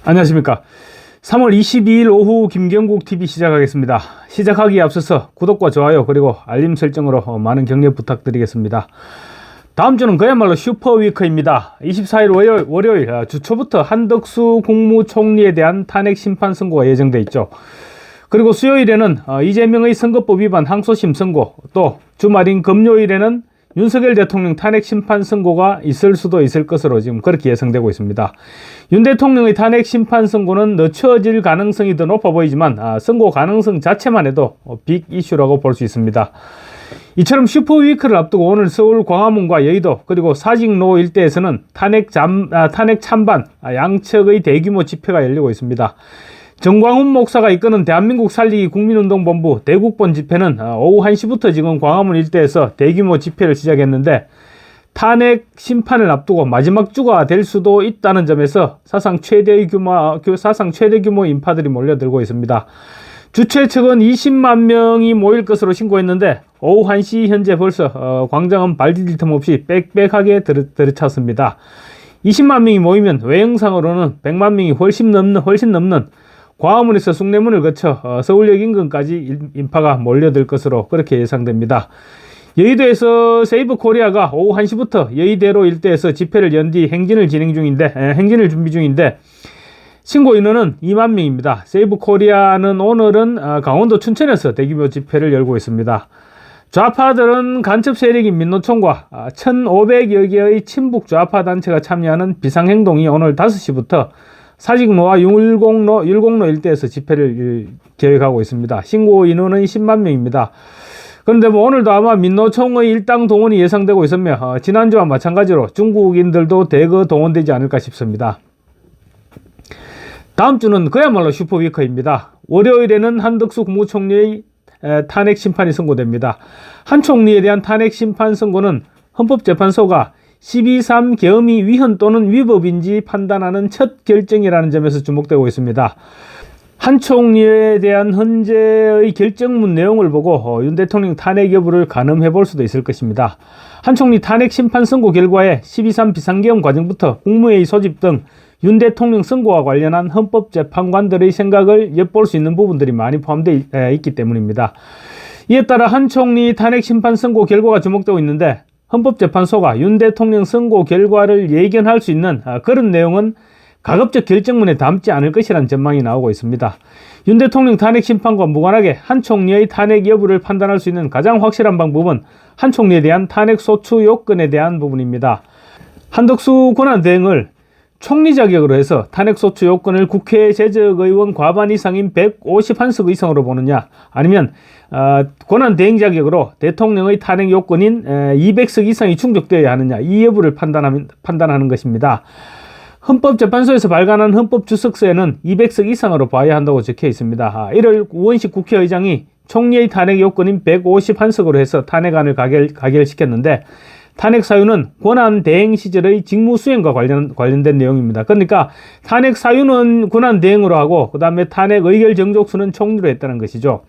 안녕하십니까. 3월 22일 오후 김경국TV 시작하겠습니다. 시작하기에 앞서서 구독과 좋아요 그리고 알림 설정으로 많은 격려 부탁드리겠습니다. 다음 주는 그야말로 슈퍼위크입니다. 24일 월요일 주 초부터 한덕수 국무총리에 대한 탄핵 심판 선고가 예정돼 있죠. 그리고 수요일에는 이재명의 선거법 위반 항소심 선고, 또 주말인 금요일에는 윤석열 대통령 탄핵 심판 선고가 있을 수도 있을 것으로 지금 그렇게 예상되고 있습니다. 윤 대통령의 탄핵 심판 선고는 늦춰질 가능성이 더 높아 보이지만 선고 가능성 자체만 해도 빅 이슈라고 볼 수 있습니다. 이처럼 슈퍼위크를 앞두고 오늘 서울 광화문과 여의도 그리고 사직로 일대에서는 탄핵 찬반 양측의 대규모 집회가 열리고 있습니다. 정광훈 목사가 이끄는 대한민국 살리기 국민운동본부 대국본 집회는 오후 1시부터 지금 광화문 일대에서 대규모 집회를 시작했는데, 탄핵 심판을 앞두고 마지막 주가 될 수도 있다는 점에서 사상 최대 규모 인파들이 몰려들고 있습니다. 주최 측은 20만 명이 모일 것으로 신고했는데 오후 1시 현재 벌써 광장은 발 디딜 틈 없이 빽빽하게 들이찼습니다. 20만 명이 모이면 외형상으로는 100만 명이 훨씬 넘는 광화문에서 숭례문을 거쳐 서울역 인근까지 인파가 몰려들 것으로 그렇게 예상됩니다. 여의도에서 세이브 코리아가 오후 1시부터 여의대로 일대에서 집회를 연 뒤 행진을 준비 중인데 신고 인원은 2만 명입니다. 세이브 코리아는 오늘은 강원도 춘천에서 대규모 집회를 열고 있습니다. 좌파들은 간첩 세력인 민노총과 1,500여 개의 친북 좌파 단체가 참여하는 비상행동이 오늘 5시부터 사직로와 율곡로 일대에서 집회를 계획하고 있습니다. 신고 인원은 10만 명입니다. 그런데 오늘도 아마 민노총의 일당 동원이 예상되고 있으며 지난주와 마찬가지로 중국인들도 대거 동원되지 않을까 싶습니다. 다음 주는 그야말로 슈퍼위크입니다. 월요일에는 한덕수 국무총리의 탄핵 심판이 선고됩니다. 한 총리에 대한 탄핵 심판 선고는 헌법재판소가 12.3 계엄이 위헌 또는 위법인지 판단하는 첫 결정이라는 점에서 주목되고 있습니다. 한 총리에 대한 헌재의 결정문 내용을 보고 윤 대통령 탄핵 여부를 가늠해 볼 수도 있을 것입니다. 한 총리 탄핵 심판 선고 결과에 12.3 비상계엄 과정부터 국무회의 소집 등 윤 대통령 선고와 관련한 헌법재판관들의 생각을 엿볼 수 있는 부분들이 많이 포함되어 있기 때문입니다. 이에 따라 한 총리 탄핵 심판 선고 결과가 주목되고 있는데, 헌법재판소가 윤 대통령 선고 결과를 예견할 수 있는 그런 내용은 가급적 결정문에 담지 않을 것이라는 전망이 나오고 있습니다. 윤 대통령 탄핵 심판과 무관하게 한 총리의 탄핵 여부를 판단할 수 있는 가장 확실한 방법은 한 총리에 대한 탄핵 소추 요건에 대한 부분입니다. 한덕수 권한대행을 총리 자격으로 해서 탄핵 소추 요건을 국회 재적의원 과반 이상인 151석 이상으로 보느냐, 아니면 권한대행 자격으로 대통령의 탄핵 요건인 200석 이상이 충족되어야 하느냐, 이 여부를 판단하는 것입니다. 헌법재판소에서 발간한 헌법주석서에는 200석 이상으로 봐야 한다고 적혀 있습니다. 이를 우원식 국회의장이 총리의 탄핵 요건인 151석으로 해서 탄핵안을 가결시켰는데, 탄핵 사유는 권한 대행 시절의 직무 수행과 관련된 내용입니다. 그러니까 탄핵 사유는 권한 대행으로 하고 그 다음에 탄핵 의결 정족수는 총리로 했다는 것이죠.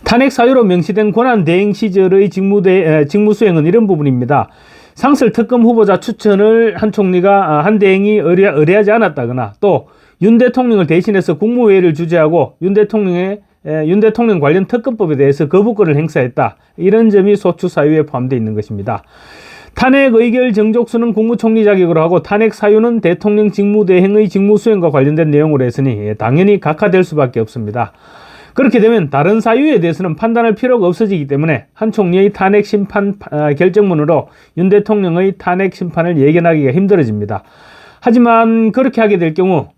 탄핵 사유로 명시된 권한 대행 시절의 직무 수행은 이런 부분입니다. 상설 특검 후보자 추천을 한 대행이 의뢰하지 않았다거나, 또 윤 대통령을 대신해서 국무회의를 주재하고 윤 대통령 관련 특검법에 대해서 거부권을 행사했다, 이런 점이 소추 사유에 포함되어 있는 것입니다. 탄핵 의결 정족수는 국무총리 자격으로 하고 탄핵 사유는 대통령 직무대행의 직무수행과 관련된 내용으로 했으니 당연히 각하될 수밖에 없습니다. 그렇게 되면 다른 사유에 대해서는 판단할 필요가 없어지기 때문에 한 총리의 탄핵 심판 결정문으로 윤 대통령의 탄핵 심판을 예견하기가 힘들어집니다. 하지만 그렇게 하게 될 경우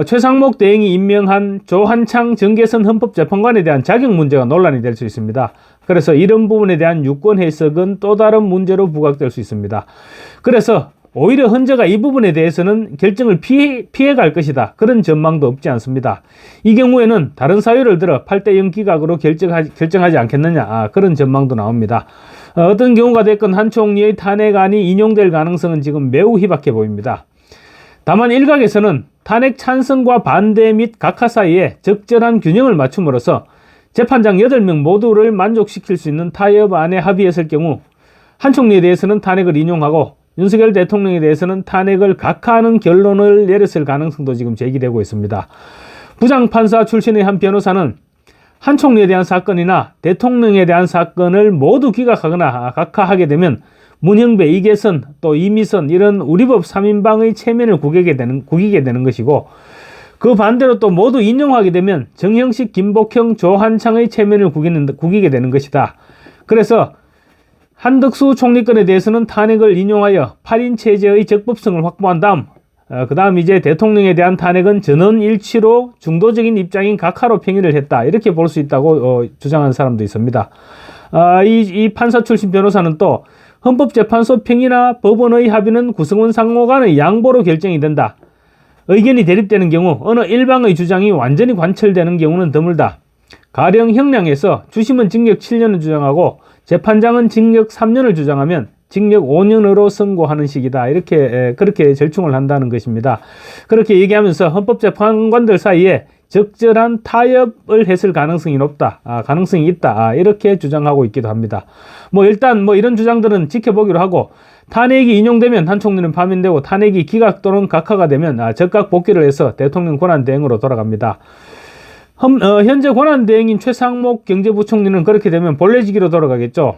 최상목 대행이 임명한 조한창 정계선 헌법재판관에 대한 자격 문제가 논란이 될 수 있습니다. 그래서 이런 부분에 대한 유권 해석은 또 다른 문제로 부각될 수 있습니다. 그래서 오히려 헌재가 이 부분에 대해서는 결정을 피해갈 것이다, 그런 전망도 없지 않습니다. 이 경우에는 다른 사유를 들어 8대0 기각으로 결정하지 않겠느냐, 그런 전망도 나옵니다. 어떤 경우가 됐건 한 총리의 탄핵안이 인용될 가능성은 지금 매우 희박해 보입니다. 다만 일각에서는 탄핵 찬성과 반대 및 각하 사이에 적절한 균형을 맞춤으로써 재판장 8명 모두를 만족시킬 수 있는 타협안에 합의했을 경우 한 총리에 대해서는 탄핵을 인용하고 윤석열 대통령에 대해서는 탄핵을 각하하는 결론을 내렸을 가능성도 지금 제기되고 있습니다. 부장판사 출신의 한 변호사는 한 총리에 대한 사건이나 대통령에 대한 사건을 모두 기각하거나 각하하게 되면 문형배, 이계선, 또 이미선 이런 우리 법 3인방의 체면을 구기게 되는 것이고, 그 반대로 또 모두 인용하게 되면 정형식, 김복형, 조한창의 체면을 구기게 되는 것이다. 그래서 한덕수 총리건에 대해서는 탄핵을 인용하여 8인 체제의 적법성을 확보한 다음, 그 다음 이제 대통령에 대한 탄핵은 전원일치로 중도적인 입장인 각하로 평의를 했다. 이렇게 볼 수 있다고 주장하는 사람도 있습니다. 이 판사 출신 변호사는 또 헌법재판소 평의나 법원의 합의는 구성원 상호 간의 양보로 결정이 된다. 의견이 대립되는 경우 어느 일방의 주장이 완전히 관철되는 경우는 드물다. 가령 형량에서 주심은 징역 7년을 주장하고 재판장은 징역 3년을 주장하면 징역 5년으로 선고하는 식이다. 그렇게 절충을 한다는 것입니다. 그렇게 얘기하면서 헌법재판관들 사이에 적절한 타협을 했을 가능성이 높다. 가능성이 있다. 이렇게 주장하고 있기도 합니다. 일단 이런 주장들은 지켜보기로 하고, 탄핵이 인용되면 한 총리는 파면되고 탄핵이 기각 또는 각하가 되면 적각 복귀를 해서 대통령 권한대행으로 돌아갑니다. 현재 권한대행인 최상목 경제부총리는 그렇게 되면 본래직위로 돌아가겠죠.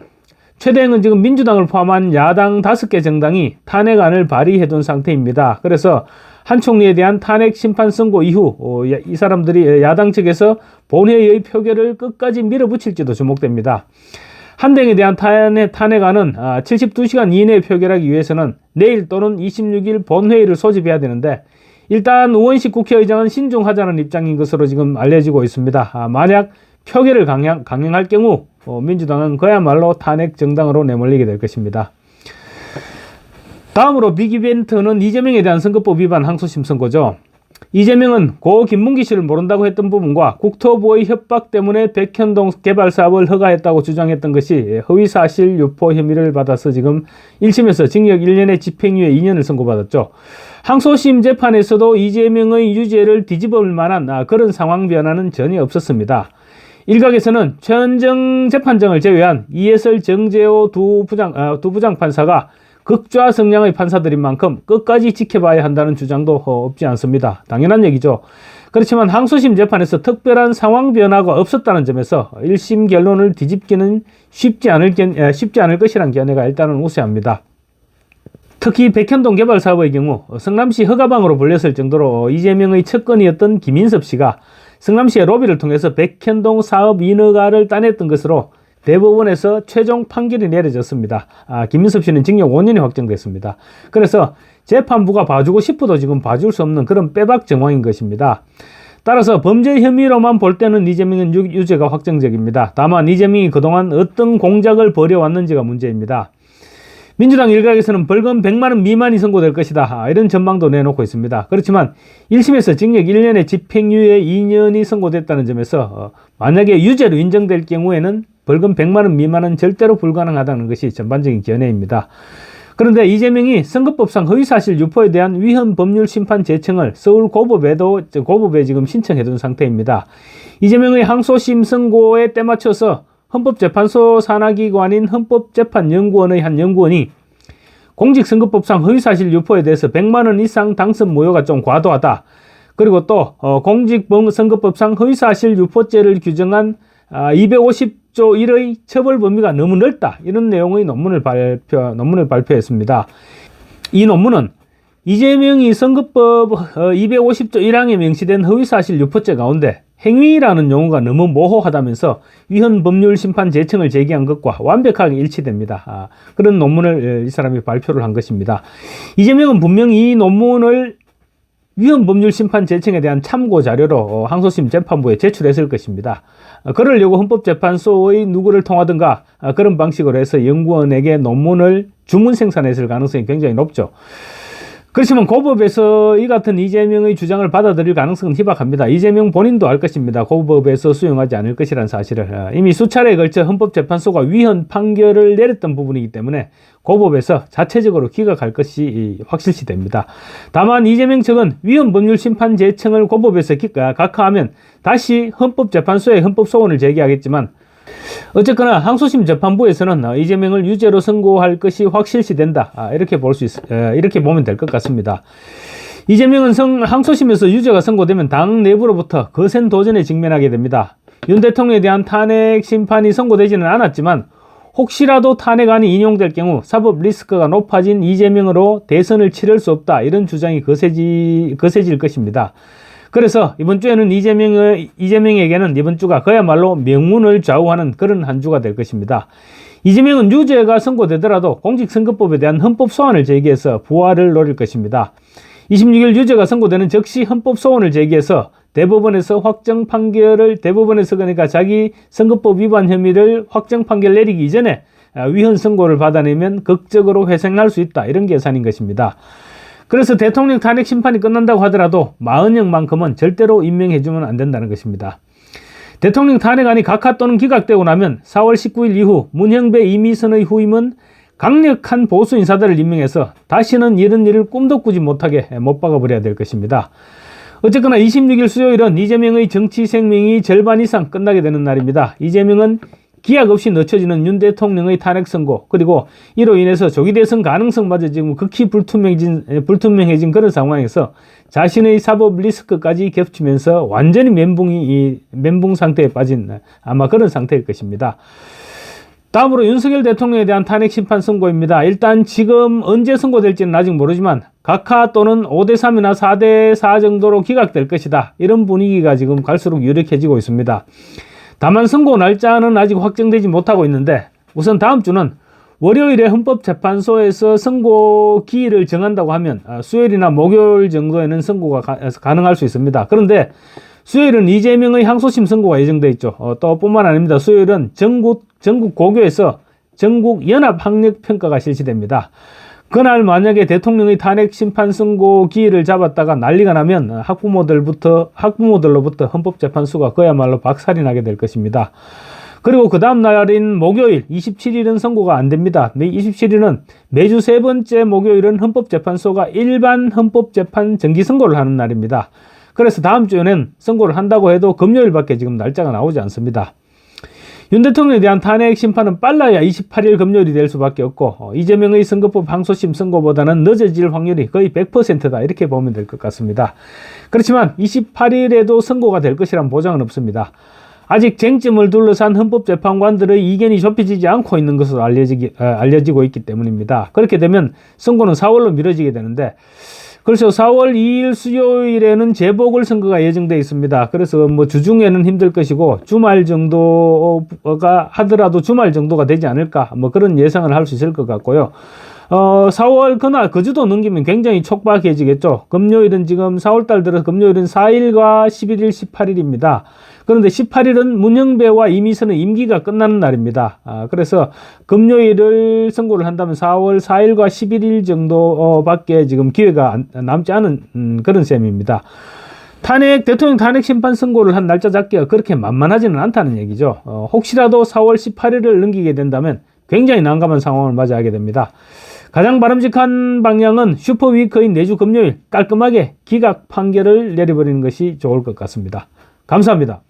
최대행은 지금 민주당을 포함한 야당 5개 정당이 탄핵안을 발의해둔 상태입니다. 그래서 한 총리에 대한 탄핵 심판 선고 이후 이 사람들이 야당 측에서 본회의의 표결을 끝까지 밀어붙일지도 주목됩니다. 한 대행에 대한 탄핵안은 72시간 이내에 표결하기 위해서는 내일 또는 26일 본회의를 소집해야 되는데, 일단 우원식 국회의장은 신중하자는 입장인 것으로 지금 알려지고 있습니다. 만약 표결을 강행할 경우 민주당은 그야말로 탄핵 정당으로 내몰리게 될 것입니다. 다음으로 빅이벤트는 이재명에 대한 선거법 위반 항소심 선고죠. 이재명은 고 김문기 씨를 모른다고 했던 부분과 국토부의 협박 때문에 백현동 개발 사업을 허가했다고 주장했던 것이 허위사실 유포 혐의를 받아서 지금 1심에서 징역 1년에 집행유예 2년을 선고받았죠. 항소심 재판에서도 이재명의 유죄를 뒤집을 만한 그런 상황 변화는 전혀 없었습니다. 일각에서는 최은정 재판장을 제외한 이해설, 정재호 두 부장판사가 극좌 성향의 판사들인 만큼 끝까지 지켜봐야 한다는 주장도 없지 않습니다. 당연한 얘기죠. 그렇지만 항소심 재판에서 특별한 상황 변화가 없었다는 점에서 1심 결론을 뒤집기는 쉽지 않을 것이라는 견해가 일단은 우세합니다. 특히 백현동 개발 사업의 경우 성남시 허가방으로 불렸을 정도로 이재명의 측근이었던 김인섭 씨가 성남시의 로비를 통해서 백현동 사업 인허가를 따냈던 것으로 대법원에서 최종 판결이 내려졌습니다. 김인섭 씨는 징역 5년이 확정됐습니다. 그래서 재판부가 봐주고 싶어도 지금 봐줄 수 없는 그런 빼박 정황인 것입니다. 따라서 범죄 혐의로만 볼 때는 이재명은 유죄가 확정적입니다. 다만 이재명이 그동안 어떤 공작을 벌여왔는지가 문제입니다. 민주당 일각에서는 벌금 100만 원 미만이 선고될 것이다. 이런 전망도 내놓고 있습니다. 그렇지만 1심에서 징역 1년에 집행유예 2년이 선고됐다는 점에서 만약에 유죄로 인정될 경우에는 벌금 100만 원 미만은 절대로 불가능하다는 것이 전반적인 견해입니다. 그런데 이재명이 선거법상 허위사실 유포에 대한 위헌 법률 심판 제청을 서울고법에 지금 신청해둔 상태입니다. 이재명의 항소심 선고에 때맞춰서 헌법재판소 산하기관인 헌법재판연구원의 한 연구원이 공직선거법상 허위사실 유포에 대해서 100만 원 이상 당선 모여가 좀 과도하다. 그리고 또 공직선거법상 허위사실 유포죄를 규정한 250조 1의 처벌 범위가 너무 넓다. 이런 내용의 논문을 발표했습니다. 이 논문은 이재명이 선거법 250조 1항에 명시된 허위사실 유포죄 가운데 행위라는 용어가 너무 모호하다면서 위헌 법률 심판 제청을 제기한 것과 완벽하게 일치됩니다. 그런 논문을 이 사람이 발표를 한 것입니다. 이재명은 분명히 이 논문을 위헌 법률 심판 제청에 대한 참고 자료로 항소심 재판부에 제출했을 것입니다. 그러려고 헌법재판소의 누구를 통하든가 그런 방식으로 해서 연구원에게 논문을 주문 생산했을 가능성이 굉장히 높죠. 그렇지만 고법에서 이 같은 이재명의 주장을 받아들일 가능성은 희박합니다. 이재명 본인도 알 것입니다. 고법에서 수용하지 않을 것이라는 사실을. 이미 수차례에 걸쳐 헌법재판소가 위헌 판결을 내렸던 부분이기 때문에 고법에서 자체적으로 기각할 것이 확실시됩니다. 다만 이재명 측은 위헌 법률 심판 제청을 고법에서 각하하면 다시 헌법재판소에 헌법소원을 제기하겠지만 어쨌거나 항소심 재판부에서는 이재명을 유죄로 선고할 것이 확실시된다. 이렇게 이렇게 보면 될 것 같습니다. 이재명은 항소심에서 유죄가 선고되면 당 내부로부터 거센 도전에 직면하게 됩니다. 윤 대통령에 대한 탄핵 심판이 선고되지는 않았지만 혹시라도 탄핵안이 인용될 경우 사법 리스크가 높아진 이재명으로 대선을 치를 수 없다. 이런 주장이 거세질 것입니다. 그래서 이번 주에는 이재명에게는 이번 주가 그야말로 명운을 좌우하는 그런 한 주가 될 것입니다. 이재명은 유죄가 선고되더라도 공직선거법에 대한 헌법 소원을 제기해서 부활을 노릴 것입니다. 26일 유죄가 선고되는 즉시 헌법 소원을 제기해서 대법원에서 그러니까 자기 선거법 위반 혐의를 확정 판결 내리기 이전에 위헌 선고를 받아내면 극적으로 회생할 수 있다. 이런 계산인 것입니다. 그래서 대통령 탄핵 심판이 끝난다고 하더라도 마흔형만큼은 절대로 임명해주면 안 된다는 것입니다. 대통령 탄핵안이 각하 또는 기각되고 나면 4월 19일 이후 문형배 이미선의 후임은 강력한 보수 인사들을 임명해서 다시는 이런 일을 꿈도 꾸지 못하게 못 박아버려야 될 것입니다. 어쨌거나 26일 수요일은 이재명의 정치 생명이 절반 이상 끝나게 되는 날입니다. 이재명은 기약 없이 늦춰지는 윤 대통령의 탄핵 선고, 그리고 이로 인해서 조기 대선 가능성마저 지금 극히 불투명해진 그런 상황에서 자신의 사법 리스크까지 겹치면서 완전히 멘붕 상태에 빠진 아마 그런 상태일 것입니다. 다음으로 윤석열 대통령에 대한 탄핵 심판 선고입니다. 일단 지금 언제 선고될지는 아직 모르지만 각하 또는 5대3이나 4대4 정도로 기각될 것이다. 이런 분위기가 지금 갈수록 유력해지고 있습니다. 다만 선고 날짜는 아직 확정되지 못하고 있는데 우선 다음 주는 월요일에 헌법재판소에서 선고 기일을 정한다고 하면 수요일이나 목요일 정도에는 선고가 가능할 수 있습니다. 그런데 수요일은 이재명의 항소심 선고가 예정돼 있죠. 또 뿐만 아닙니다. 수요일은 전국 고교에서 전국 연합 학력 평가가 실시됩니다. 그날 만약에 대통령의 탄핵 심판 선고 기일을 잡았다가 난리가 나면 학부모들로부터 헌법재판소가 그야말로 박살이 나게 될 것입니다. 그리고 그 다음 날인 목요일 27일은 선고가 안 됩니다. 27일은 매주 세 번째 목요일은 헌법재판소가 일반 헌법재판 정기선고를 하는 날입니다. 그래서 다음 주에는 선고를 한다고 해도 금요일밖에 지금 날짜가 나오지 않습니다. 윤 대통령에 대한 탄핵 심판은 빨라야 28일 금요일이 될 수밖에 없고 이재명의 선거법 항소심 선고보다는 늦어질 확률이 거의 100%다 이렇게 보면 될 것 같습니다. 그렇지만 28일에도 선고가 될 것이란 보장은 없습니다. 아직 쟁점을 둘러싼 헌법재판관들의 이견이 좁혀지지 않고 있는 것으로 알려지고 있기 때문입니다. 그렇게 되면 선고는 4월로 미뤄지게 되는데 그래서 4월 2일 수요일에는 재보궐선거가 예정되어 있습니다. 그래서 주중에는 힘들 것이고 주말 정도가 하더라도 주말 정도가 되지 않을까 그런 예상을 할 수 있을 것 같고요. 4월 그날 그 주도 넘기면 굉장히 촉박해지겠죠. 금요일은 지금 4월달 들어서 금요일은 4일과 11일, 18일입니다. 그런데 18일은 문형배와 이미선의 임기가 끝나는 날입니다. 그래서 금요일을 선고를 한다면 4월 4일과 11일 정도밖에 지금 기회가 남지 않은 그런 셈입니다. 대통령 탄핵 심판 선고를 한 날짜 잡기가 그렇게 만만하지는 않다는 얘기죠. 혹시라도 4월 18일을 넘기게 된다면 굉장히 난감한 상황을 맞이하게 됩니다. 가장 바람직한 방향은 슈퍼위크인 내주 금요일 깔끔하게 기각 판결을 내려버리는 것이 좋을 것 같습니다. 감사합니다.